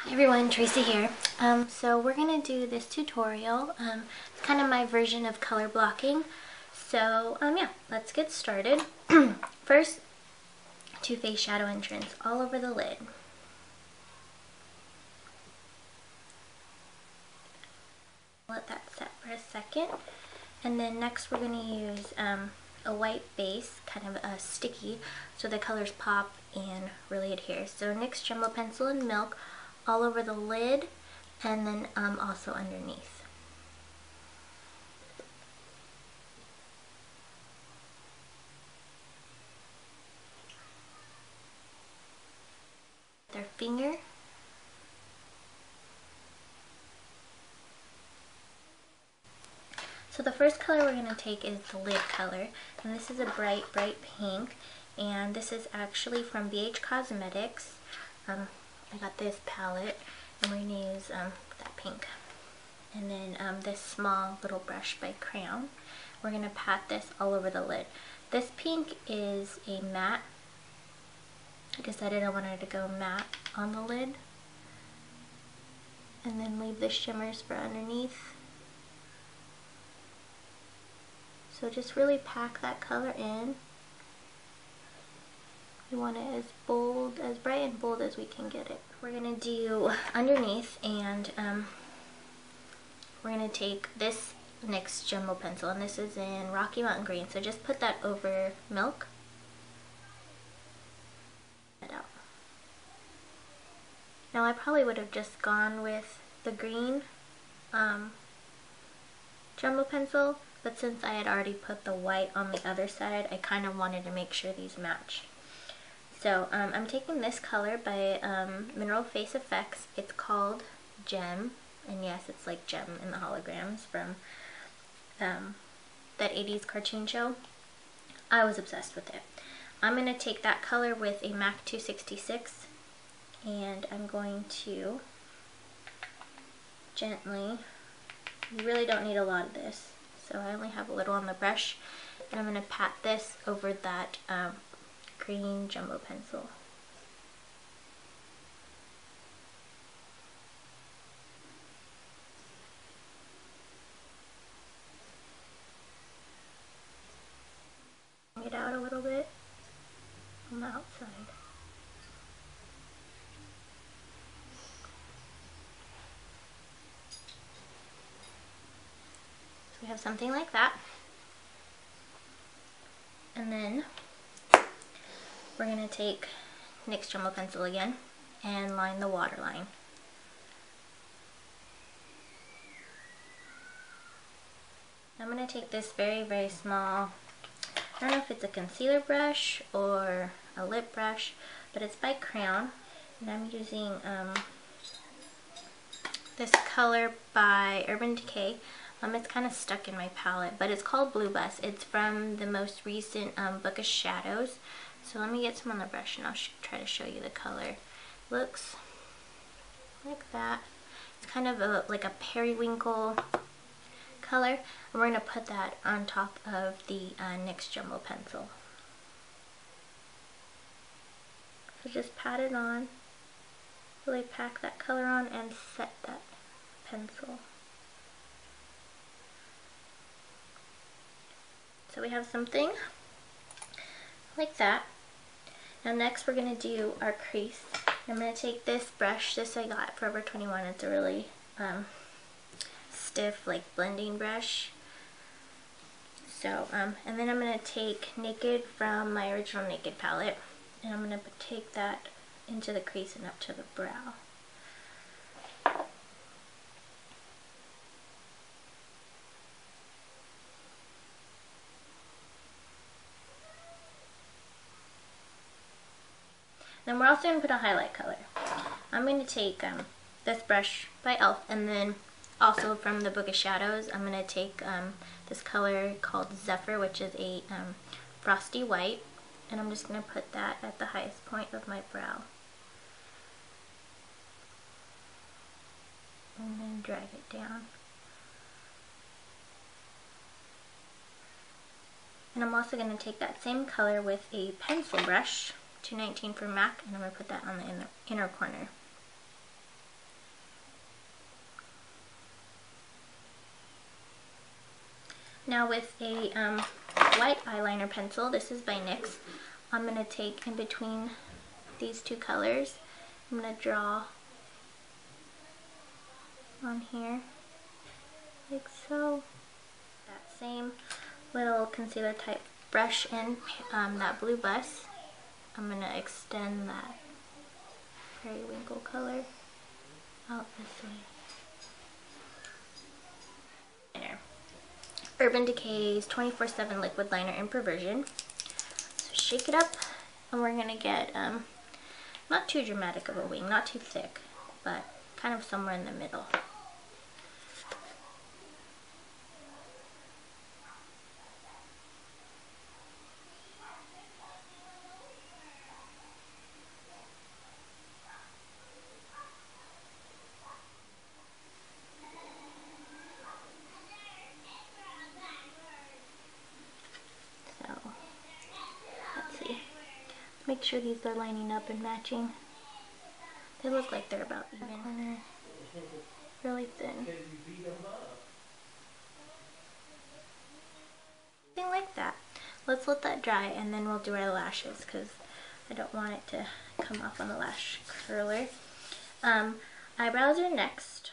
Hi everyone, Tracy here. So we're going to do this tutorial. It's kind of my version of color blocking. So yeah, let's get started. First, Too Faced shadow entrance all over the lid. Let that set for a second. And then next we're going to use a white base, kind of a sticky, so the colors pop and really adhere. So NYX Jumbo Pencil and Milk all over the lid, and then also underneath. Their finger. So the first color we're going to take is the lid color, and this is a bright pink, and this is actually from BH Cosmetics. I got this palette, and we're going to use that pink. And then this small little brush by Crayon. We're going to pat this all over the lid. This pink is a matte. I decided I wanted to go matte on the lid. And then leave the shimmers for underneath. So just really pack that color in. We want it as bold, as bright and bold as we can get it. We're going to do underneath, and we're going to take this NYX Jumbo Pencil, and this is in Rocky Mountain Green. So just put that over Milk. Now I probably would have just gone with the green Jumbo Pencil, but since I had already put the white on the other side, I kind of wanted to make sure these match. So I'm taking this color by Mineral Face Effects. It's called Gem, and yes, it's like Gem in the holograms from that 80s cartoon show. I was obsessed with it. I'm going to take that color with a MAC 266, and I'm going to gently, you really don't need a lot of this, so I only have a little on the brush, and I'm going to pat this over that green Jumbo Pencil. Bring it out a little bit on the outside. So we have something like that. And then we're going to take NYX Jumbo Pencil again and line the waterline. I'm going to take this very small, I don't know if it's a concealer brush or a lip brush, but it's by Crayon, and I'm using this color by Urban Decay. It's kind of stuck in my palette, but it's called Blue Bus. It's from the most recent Book of Shadows. So let me get some on the brush, and I'll try to show you the color. Looks like that. It's kind of like a periwinkle color, and we're going to put that on top of the NYX Jumbo Pencil. So just pat it on, really pack that color on, and set that pencil. So we have something like that. Now next we're going to do our crease. I'm going to take this brush, this I got at Forever 21. It's a really stiff, like blending brush. So, and then I'm going to take Naked from my original Naked palette, and I'm going to take that into the crease and up to the brow. Then we're also going to put a highlight color. I'm going to take this brush by e.l.f. and then also from the Book of Shadows, I'm going to take this color called Zephyr, which is a frosty white, and I'm just going to put that at the highest point of my brow. And then drag it down. And I'm also going to take that same color with a pencil brush, 219 from MAC, and I'm going to put that on the inner corner. Now with a white eyeliner pencil, this is by NYX, I'm going to take in between these two colors, I'm going to draw on here, like so. That same little concealer type brush in that blue bus, I'm going to extend that periwinkle color out this way. Urban Decay's 24/7 Liquid Liner in Perversion. So shake it up, and we're going to get not too dramatic of a wing, not too thick, but kind of somewhere in the middle. Make sure these are lining up and matching. They look like they're about even. Really thin. Something like that. Let's let that dry and then we'll do our lashes because I don't want it to come off on the lash curler. Eyebrows are next.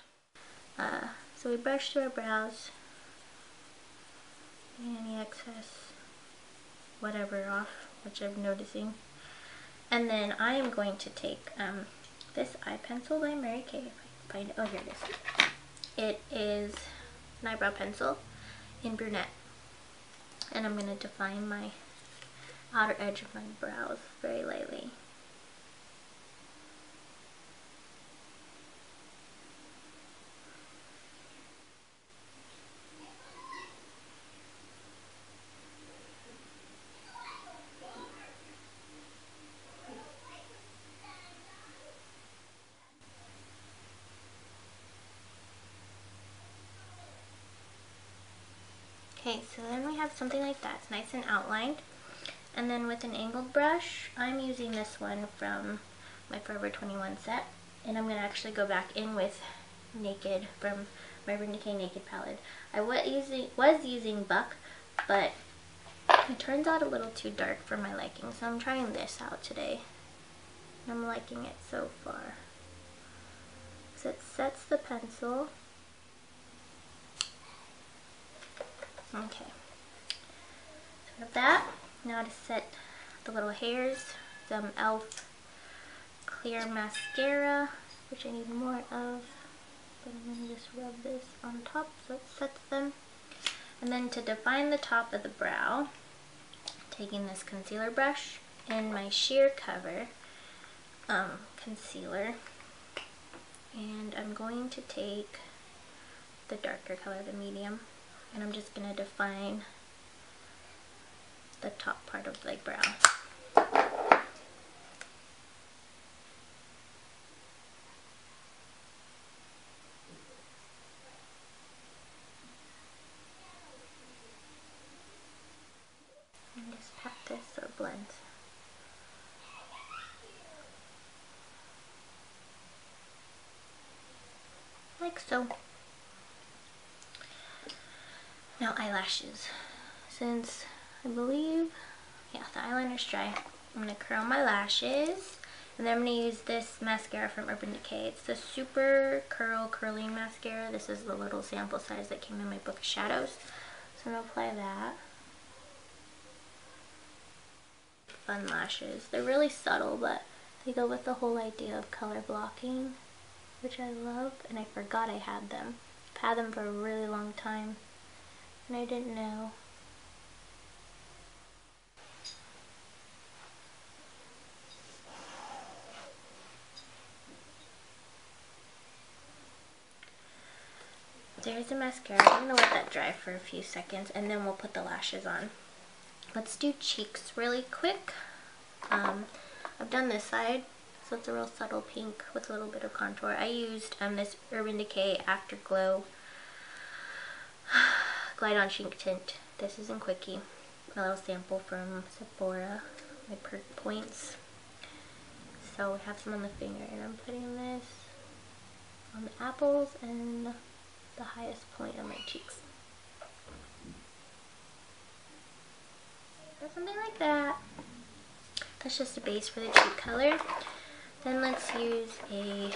So we brush through our brows. Any excess, whatever off, which I'm noticing. And then I am going to take this eye pencil by Mary Kay. If I can find it. Oh, here it is. It is an eyebrow pencil in brunette. And I'm going to define my outer edge of my brows very lightly. Okay, so then we have something like that. It's nice and outlined. And then with an angled brush, I'm using this one from my Forever 21 set. And I'm going to actually go back in with Naked from my Urban Decay Naked palette. I was using Buck, but it turns out a little too dark for my liking. So I'm trying this out today. And I'm liking it so far. So it sets the pencil. Okay, so we have that. Now to set the little hairs, some e.l.f. clear mascara, which I need more of, but I'm going to just rub this on top so it sets them. And then to define the top of the brow, taking this concealer brush in my sheer cover concealer, and I'm going to take the darker color, the medium, and I'm just going to define the top part of the brow. And just pat this so it blends. Like so. Now eyelashes. Since I believe, yeah, the eyeliner's dry, I'm going to curl my lashes. And then I'm going to use this mascara from Urban Decay. It's the Super Curl Curling Mascara. This is the little sample size that came in my book of shadows. So I'm going to apply that. Fun lashes. They're really subtle, but they go with the whole idea of color blocking, which I love. And I forgot I had them. I've had them for a really long time, and I didn't know. There's the mascara. I'm going to let that dry for a few seconds and then we'll put the lashes on. Let's do cheeks really quick. I've done this side, so it's a real subtle pink with a little bit of contour. I used this Urban Decay Afterglow Glide On Cheek Tint. This is in Quickie. My little sample from Sephora, my perk points. So we have some on the finger, and I'm putting this on the apples and the highest point of my cheeks. or something like that. That's just a base for the cheek color. Then let's use a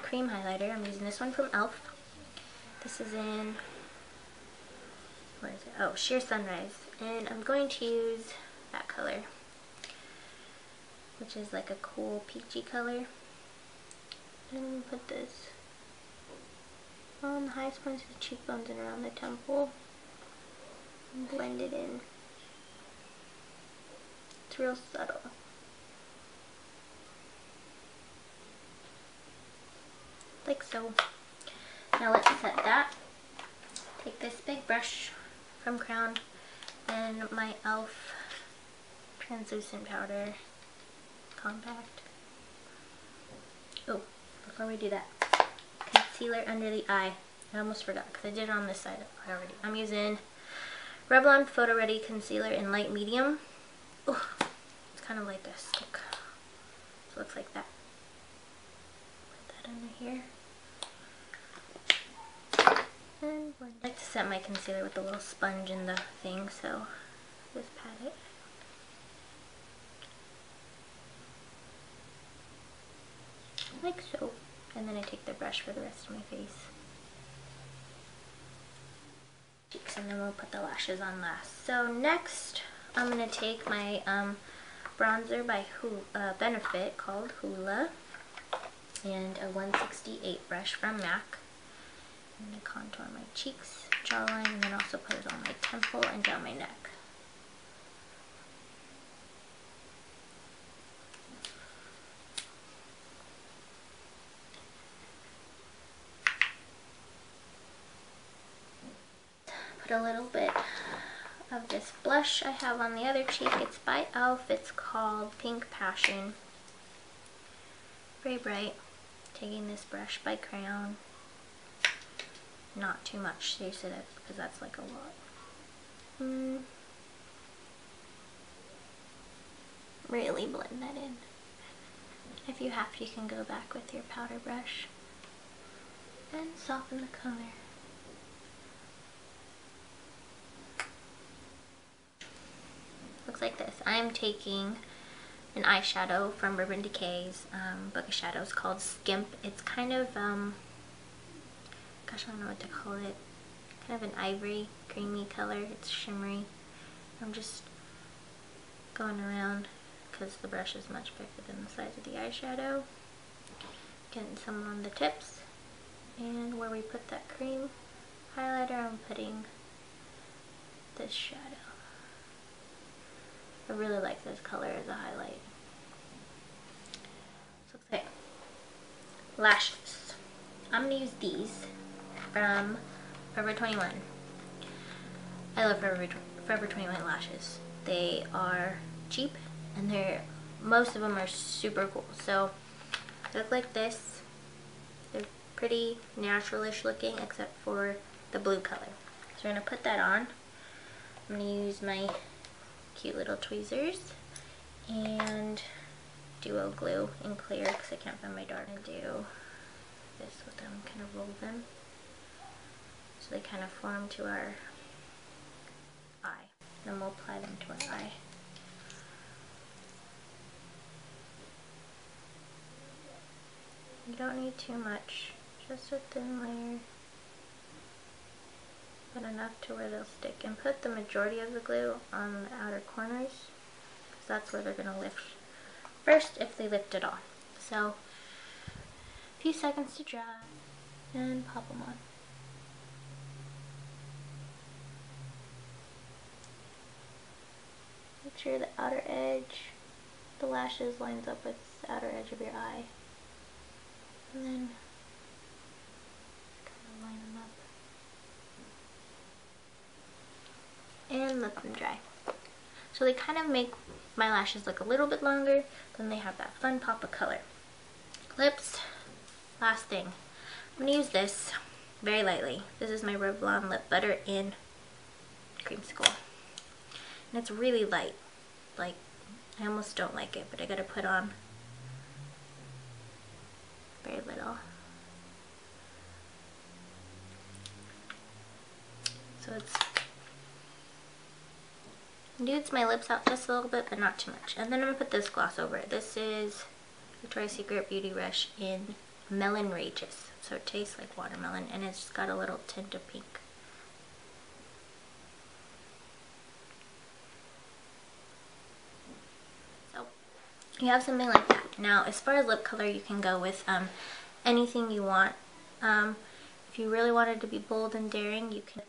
cream highlighter. I'm using this one from e.l.f. This is in, what is it? Oh, Sheer Sunrise. And I'm going to use that color, which is like a cool peachy color. And put this on the highest points of the cheekbones and around the temple. And blend it in. It's real subtle. Like so. Now let's set that. Take this big brush from Crown and my e.l.f. translucent powder compact. Oh, before we do that, concealer under the eye. I almost forgot because I did it on this side already. I'm using Revlon Photo Ready Concealer in light medium. Oh, it's kind of like a stick. So it looks like that. Put that under here. And I like to set my concealer with a little sponge in the thing, so just pat it. Like so. And then I take the brush for the rest of my face. Cheeks, and then we'll put the lashes on last. So next, I'm going to take my bronzer by Benefit called Hoola and a 168 brush from MAC. I'm going to contour my cheeks, jawline, and then also put it on my temple and down my neck. Put a little bit of this blush I have on the other cheek. It's by e.l.f. It's called Pink Passion. Very bright. Taking this brush by Crown. Not too much, seriously, because that's like a lot. Really blend that in. If you have to, you can go back with your powder brush and soften the color. Looks like this. I'm taking an eyeshadow from Urban Decay's book of shadows called Skimp. It's kind of gosh, I don't know what to call it. Kind of an ivory, creamy color. It's shimmery. I'm just going around because the brush is much bigger than the size of the eyeshadow. Getting some on the tips. And where we put that cream highlighter, I'm putting this shadow. I really like this color as a highlight. So looks like lashes. I'm going to use these from Forever 21. I love Forever 21 lashes. They are cheap and most of them are super cool. So they look like this. They're pretty naturalish looking except for the blue color. So we're going to put that on. I'm going to use my cute little tweezers and duo glue in clear because I can't find my dart. I'm going to do this with them, kind of roll them so they kind of form to our eye. Then we'll apply them to our eye. You don't need too much, just a thin layer, but enough to where they'll stick. And put the majority of the glue on the outer corners because that's where they're going to lift first, if they lift at all. So a few seconds to dry and pop them on. Make sure the outer edge, the lashes lines up with the outer edge of your eye. And then kind of line them up. And let them dry. So they kind of make my lashes look a little bit longer, then they have that fun pop of color. Lips, last thing. I'm going to use this very lightly. This is my Revlon Lip Butter in Creamsicle. And it's really light. Like, I almost don't like it, but I gotta put on very little. So it's nudes my lips out just a little bit, but not too much. And then I'm going to put this gloss over it. This is Victoria's Secret Beauty Rush in Melon Rageous. So it tastes like watermelon, and it's got a little tint of pink. So you have something like that. Now, as far as lip color, you can go with anything you want. If you really wanted to be bold and daring, you can